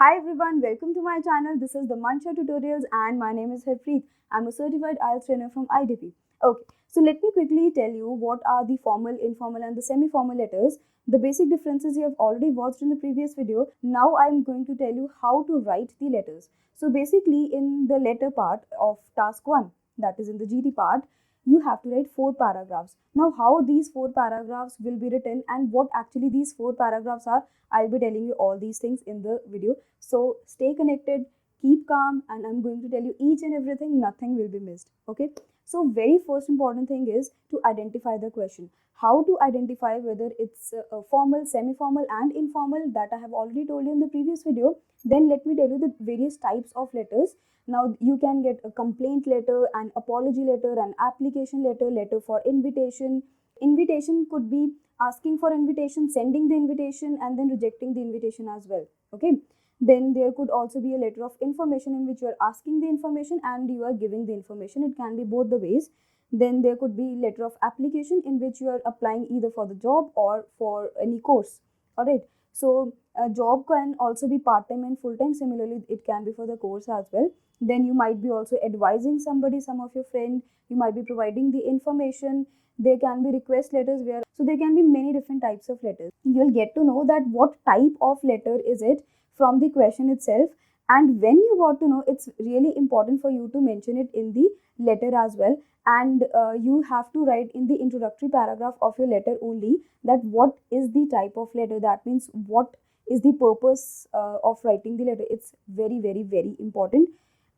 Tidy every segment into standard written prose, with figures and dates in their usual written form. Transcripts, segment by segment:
Hi everyone, welcome to my channel. This is the Mancha Tutorials and my name is Harpreet. I'm a certified IELTS trainer from IDP. Okay, so let me quickly tell you what are the formal, informal and the semi-formal letters. The basic differences you have already watched in the previous video. Now I'm going to tell you how to write the letters. So basically in the letter part of task 1, that is in the GT part, you have to write 4 paragraphs. Now how these 4 paragraphs will be written and what actually these 4 paragraphs are, I'll be telling you all these things in the video. So stay connected, keep calm, and I'm going to tell you each and everything, nothing will be missed. Okay. So very first important thing is to identify the question. How to identify whether it's formal, semi-formal and informal, that I have already told you in the previous video. Then let me tell you the various types of letters. Now you can get a complaint letter, an apology letter, an application letter, letter for invitation. Invitation could be asking for invitation, sending the invitation and then rejecting the invitation as well. Okay. Then there could also be a letter of information in which you are asking the information and you are giving the information. It can be both the ways. Then there could be letter of application in which you are applying either for the job or for any course. All right. So a job can also be part-time and full-time. Similarly, it can be for the course as well. Then you might be also advising somebody, some of your friend. You might be providing the information. There can be request letters where, so there can be many different types of letters. You'll get to know that what type of letter is it from the question itself, and when you got to know, it's really important for you to mention it in the letter as well. And you have to write in the introductory paragraph of your letter only that what is the type of letter, that means what is the purpose of writing the letter. It's very important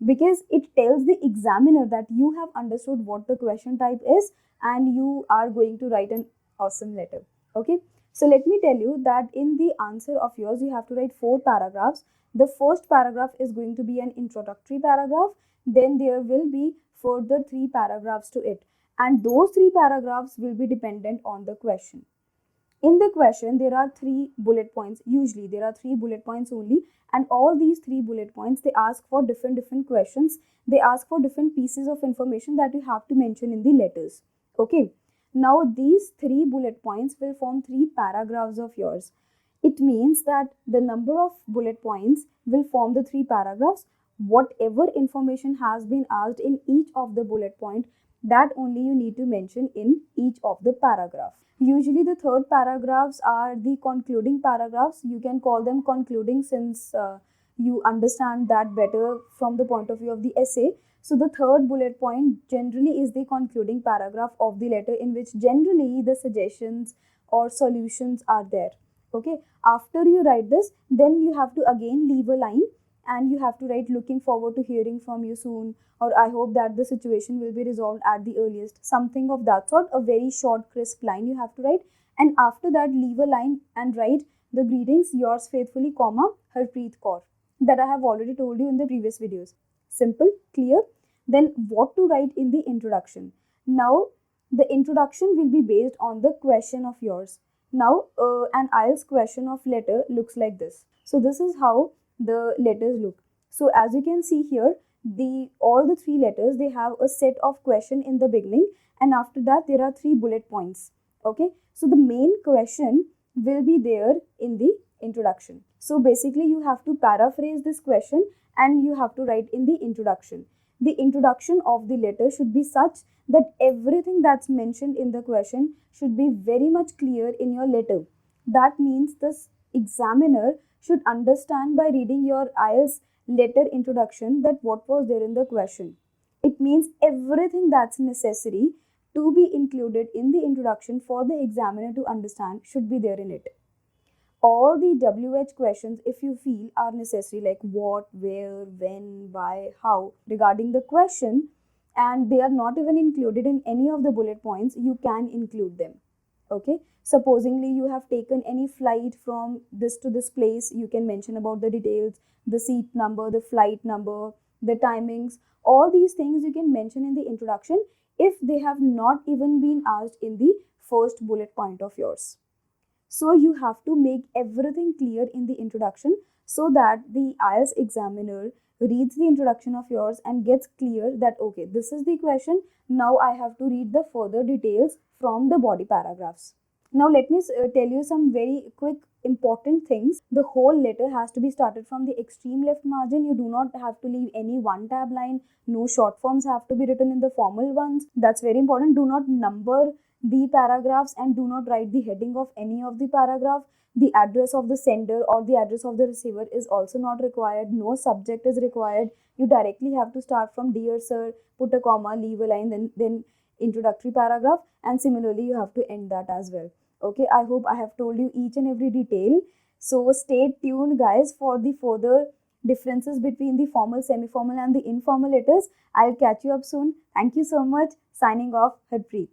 because it tells the examiner that you have understood what the question type is and you are going to write an awesome letter. Okay. So let me tell you that in the answer of yours, you have to write 4 paragraphs. The first paragraph is going to be an introductory paragraph. Then there will be further 3 paragraphs to it. And those 3 paragraphs will be dependent on the question. In the question, there are 3 bullet points. Usually, there are 3 bullet points only. And all these 3 bullet points, they ask for different questions. They ask for different pieces of information that you have to mention in the letters. Okay. Now, these 3 bullet points will form 3 paragraphs of yours. It means that the number of bullet points will form the 3 paragraphs. Whatever information has been asked in each of the bullet point, that only you need to mention in each of the paragraph. Usually the third paragraphs are the concluding paragraphs. You can call them concluding since you understand that better from the point of view of the essay. So the third bullet point generally is the concluding paragraph of the letter, in which generally the suggestions or solutions are there. Okay. After you write this, then you have to again leave a line and you have to write looking forward to hearing from you soon, or I hope that the situation will be resolved at the earliest. Something of that sort, a very short, crisp line you have to write. And after that, leave a line and write the greetings, yours faithfully, comma, Harpreet Kaur, that I have already told you in the previous videos. Simple, clear. Then what to write in the introduction. Now, the introduction will be based on the question of yours. Now, an IELTS question of letter looks like this. So this is how the letters look. So as you can see here, all the 3 letters, they have a set of question in the beginning, and after that there are 3 bullet points. Okay. So the main question will be there in the introduction. So basically you have to paraphrase this question and you have to write in the introduction. The introduction of the letter should be such that everything that's mentioned in the question should be very much clear in your letter. That means this examiner should understand by reading your IELTS letter introduction that what was there in the question. It means everything that's necessary to be included in the introduction for the examiner to understand should be there in it. All the WH questions, if you feel, are necessary, like what, where, when, why, how, regarding the question, and they are not even included in any of the bullet points, you can include them. Okay. Supposingly you have taken any flight from this to this place, you can mention about the details, the seat number, the flight number, the timings. All these things you can mention in the introduction if they have not even been asked in the first bullet point of yours. So you have to make everything clear in the introduction so that the IELTS examiner reads the introduction of yours and gets clear that okay, this is the question. Now I have to read the further details from the body paragraphs. Now let me tell you some very quick important things. The whole letter has to be started from the extreme left margin. You do not have to leave any one tab line. No short forms have to be written in the formal ones. That's very important. Do not number the paragraphs and do not write the heading of any of the paragraph. The address of the sender or the address of the receiver is also not required. No subject is required. You directly have to start from dear sir, put a comma, leave a line, then introductory paragraph, and similarly you have to end that as well. Okay, I hope I have told you each and every detail. So stay tuned guys for the further differences between the formal, semi-formal and the informal letters. I'll catch you up soon. Thank you so much. Signing off, Harpreet.